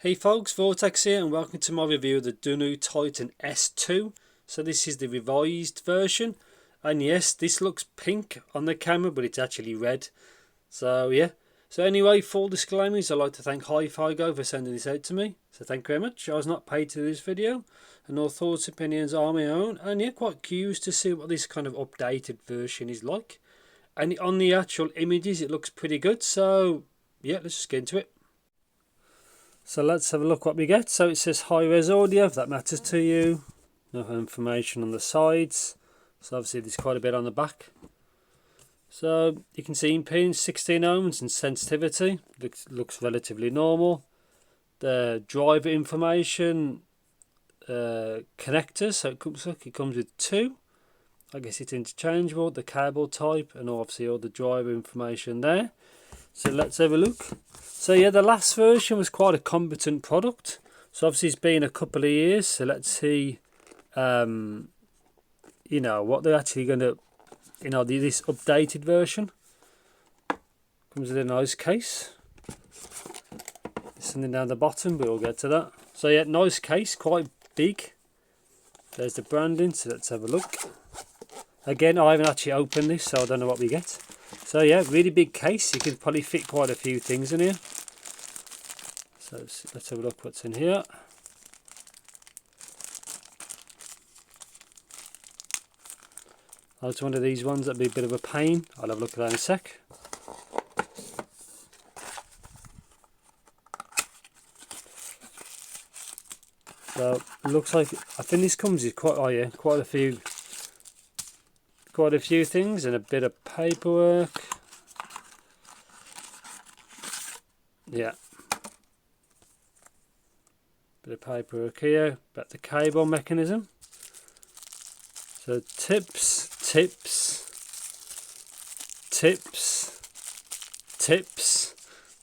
Hey folks, Vortex here and welcome to my review of the Dunu Titan S2. So this is the revised version, and yes, this looks pink on the camera but it's actually red. So yeah, so anyway, full disclaimers, I'd like to thank Hi-Fi-Go for sending this out to me. So thank you very much. I was not paid to do this video and all thoughts opinions are my own, and yeah, quite curious to see what this kind of updated version is like. And on the actual images it looks pretty good, so yeah, let's just get into it. So let's have a look what we get. So it says high res audio, if that matters to you. No information on the sides. So obviously there's quite a bit on the back. So you can see impedance 16 ohms and sensitivity. Looks relatively normal. The driver information connectors. So it comes with two. I guess it's interchangeable. The cable type and obviously all the driver information there. So let's have a look. So yeah, the last version was quite a competent product. So obviously it's been a couple of years. So let's see, what they're actually going to, this updated version. Comes with a nice case. There's something down the bottom, but we'll get to that. So yeah, nice case, quite big. There's the branding, so let's have a look. Again, I haven't actually opened this, so I don't know what we get. So yeah, really big case. You can probably fit quite a few things in here. So let's have a look what's in here. Oh, it's one of these ones that'd be a bit of a pain. I'll have a look at that in a sec. So it looks like, I think this comes with quite a few things and a bit of paperwork. Yeah. Bit of paperwork here about the cable mechanism. So tips.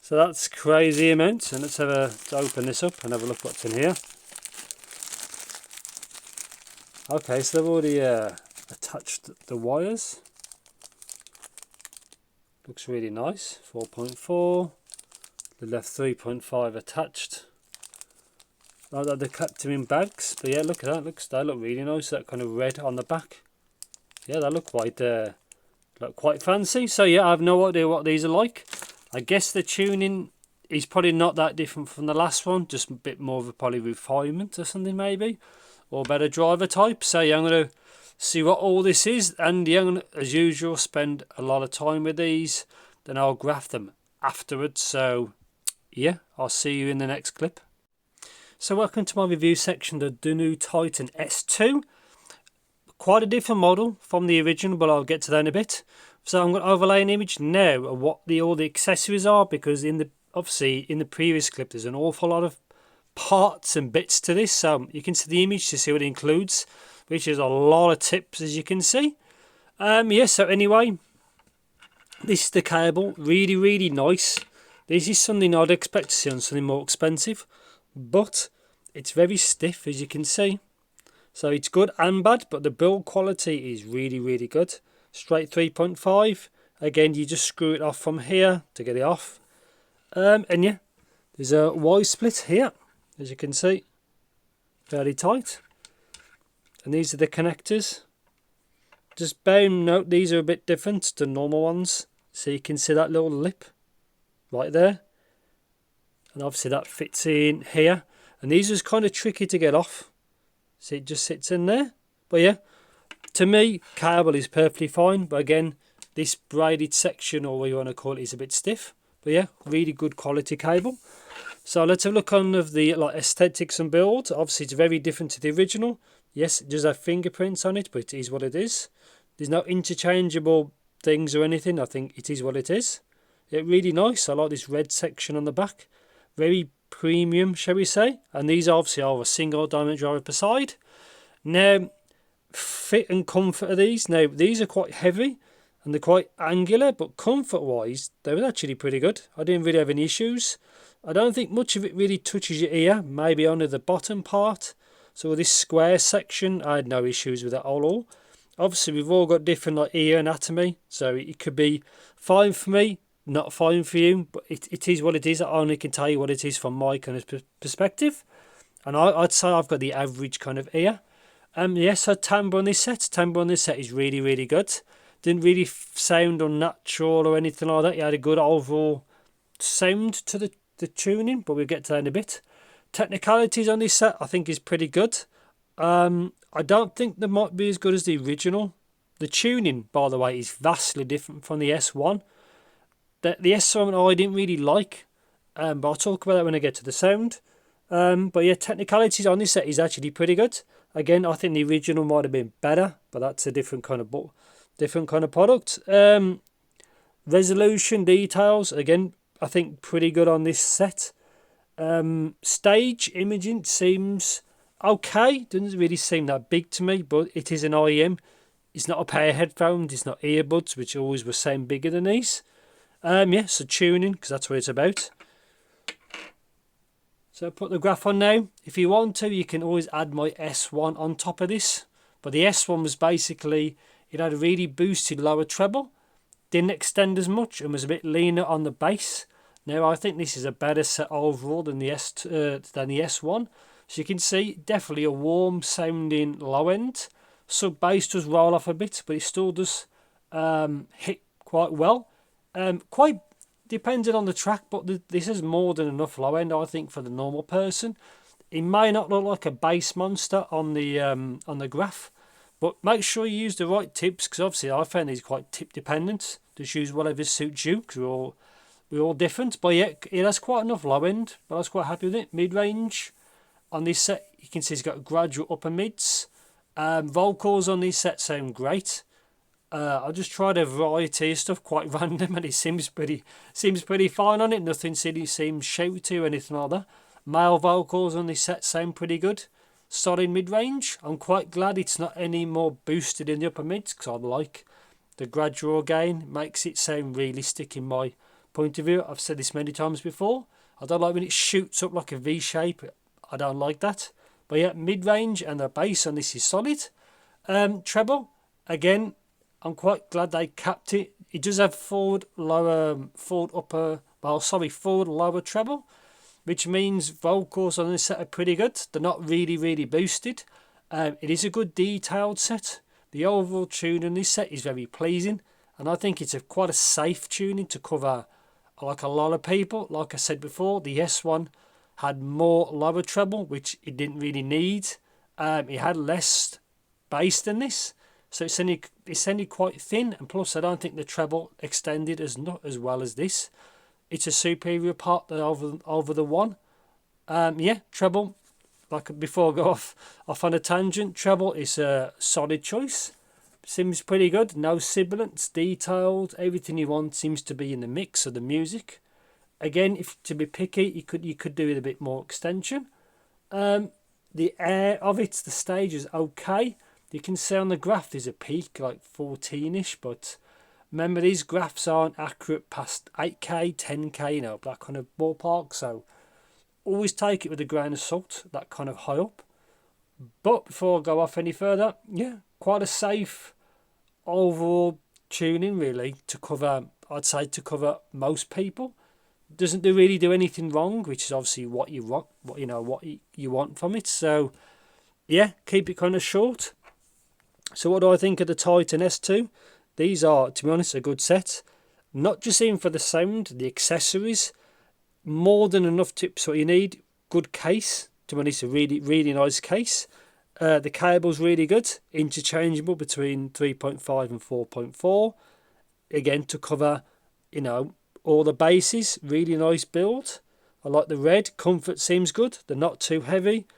So that's crazy amounts. And let's open this up and have a look what's in here. Okay, so they've already attached the wires. Looks really nice. 4.4. The left 3.5 attached. Like that, they kept them in bags, but yeah, look at that. They look really nice. That kind of red on the back. Yeah, they look quite fancy. So yeah, I have no idea what these are like. I guess the tuning is probably not that different from the last one. Just a bit more of a probably refinement or something maybe, or better driver type. So yeah, I'm gonna see what all this is, and yeah, I'm gonna, as usual, spend a lot of time with these. Then I'll graph them afterwards. So yeah, I'll see you in the next clip. So welcome to my review section of the Dunu Titan S2. Quite a different model from the original, but I'll get to that in a bit. So I'm going to overlay an image now of what all the accessories are, because obviously in the previous clip there's an awful lot of parts and bits to this. So you can see the image to see what it includes, which is a lot of tips, as you can see. So anyway, this is the cable. Really nice. This is something I'd expect to see on something more expensive, but it's very stiff, as you can see. So it's good and bad, but the build quality is really good. Straight 3.5. Again, you just screw it off from here to get it off. And yeah, there's a Y split here, as you can see. Fairly tight. And these are the connectors. Just bear in note, these are a bit different to normal ones. So you can see that little lip right there. And obviously that fits in here. And these are kind of tricky to get off. See, it just sits in there. But yeah, to me, cable is perfectly fine. But again, this braided section, or what you want to call it, is a bit stiff. But yeah, really good quality cable. So let's have a look on the aesthetics and build. Obviously, it's very different to the original. Yes, it does have fingerprints on it, but it is what it is. There's no interchangeable things or anything. I think it is what it is. Yeah, really nice. I like this red section on the back. Very premium, shall we say. And these obviously are a single diamond driver per side. Now, fit and comfort of these. Now, these are quite heavy and they're quite angular, but comfort wise, they were actually pretty good. I didn't really have any issues. I don't think much of it really touches your ear, maybe only the bottom part. So this square section, I had no issues with that at all. Obviously, we've all got different ear anatomy, so it could be fine for me. not fine for you, but it is what it is. I only can tell you what it is from my kind of perspective, and I'd say I've got the average kind of ear. Yes, so timbre on this set is really, really good. Didn't really sound unnatural or anything like that. You had a good overall sound to the tuning, but we'll get to that in a bit. Technicalities on this set I think is pretty good. I don't think they might be as good as the original. The tuning, by the way, is vastly different from the S1. The S1 I didn't really like, but I'll talk about that when I get to the sound. But yeah, Technicalities on this set is actually pretty good. Again, I think the original might have been better, but that's a different kind of product. Resolution, details, again, I think pretty good on this set. Stage imaging seems okay. Doesn't really seem that big to me, but it is an IEM. It's not a pair of headphones. It's not earbuds, which always were saying bigger than these. Yeah, so tuning, because that's what it's about. So put the graph on now. If you want to, you can always add my S1 on top of this. But the S1 was basically, it had a really boosted lower treble, didn't extend as much, and was a bit leaner on the bass. Now I think this is a better set overall than the S1. So you can see definitely a warm sounding low end. Sub bass does roll off a bit, but it still does hit quite well. Quite dependent on the track, but this is more than enough low end, I think, for the normal person. It may not look like a bass monster on the graph, but make sure you use the right tips, because obviously I found these quite tip dependent. Just use whatever suits you, because we're all different. But yeah, it has quite enough low end, but I was quite happy with it. Mid range on this set, you can see it's got gradual upper mids. Vocals on this set sound great. I just tried a variety of stuff, quite random, and it seems pretty fine on it. Nothing silly seems shouty or anything like that. Male vocals on this set sound pretty good. Solid mid-range. I'm quite glad it's not any more boosted in the upper mids, because I like the gradual gain. Makes it sound realistic in my point of view. I've said this many times before. I don't like when it shoots up like a V shape. I don't like that. But yeah, mid-range and the bass on this is solid. Treble, again, I'm quite glad they capped it. It does have forward lower treble, which means vocals on this set are pretty good. They're not really boosted. It is a good detailed set. The overall tune on this set is very pleasing, and I think it's quite a safe tuning to cover like a lot of people. Like I said before, the S1 had more lower treble, which it didn't really need. It had less bass than this, so it's only quite thin, and plus I don't think the treble extended as well as this. It's a superior part over the one. Yeah, treble, like before I go off on a tangent, treble is a solid choice. Seems pretty good. No sibilants, detailed, everything you want seems to be in the mix of the music. Again, if to be picky, you could do with a bit more extension. The air of it, the stage is okay. You can see on the graph there's a peak like 14ish, but remember these graphs aren't accurate past 8k, 10k, that kind of ballpark. So always take it with a grain of salt, that kind of high up. But before I go off any further, yeah, quite a safe overall tuning really to cover. I'd say to cover most people. Doesn't really do anything wrong, which is obviously what you want, what you want from it. So yeah, keep it kind of short. So what do I think of the Titan S2? These are, to be honest, a good set. Not just even for the sound, the accessories, more than enough tips what you need. Good case, to be honest, a really nice case. The cable's really good, interchangeable between 3.5 and 4.4. Again, to cover, all the bases. Really nice build. I like the red. Comfort seems good. They're not too heavy.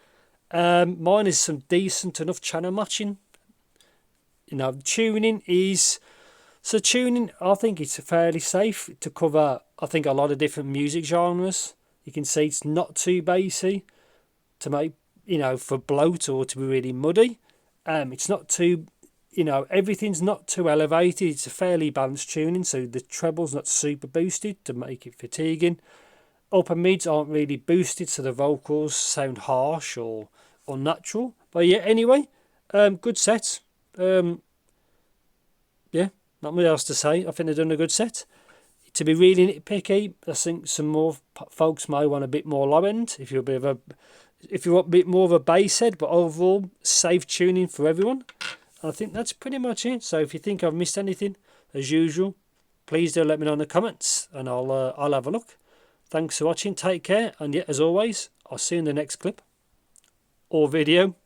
Mine is some decent enough channel matching. Tuning, I think it's fairly safe to cover, I think, a lot of different music genres. You can see it's not too bassy to make, for bloat or to be really muddy. It's not too, everything's not too elevated. It's a fairly balanced tuning, so the treble's not super boosted to make it fatiguing. Upper mids aren't really boosted, so the vocals sound harsh or unnatural. But yeah, anyway, good set. Yeah, not much else to say. I think they've done a good set. To be really nitpicky, I think some more folks may want a bit more low end. If you want a bit more of a bass head, but overall safe tuning for everyone. I think that's pretty much it. So if you think I've missed anything, as usual, please do let me know in the comments, and I'll have a look. Thanks for watching. Take care, and yeah, as always, I'll see you in the next clip or video.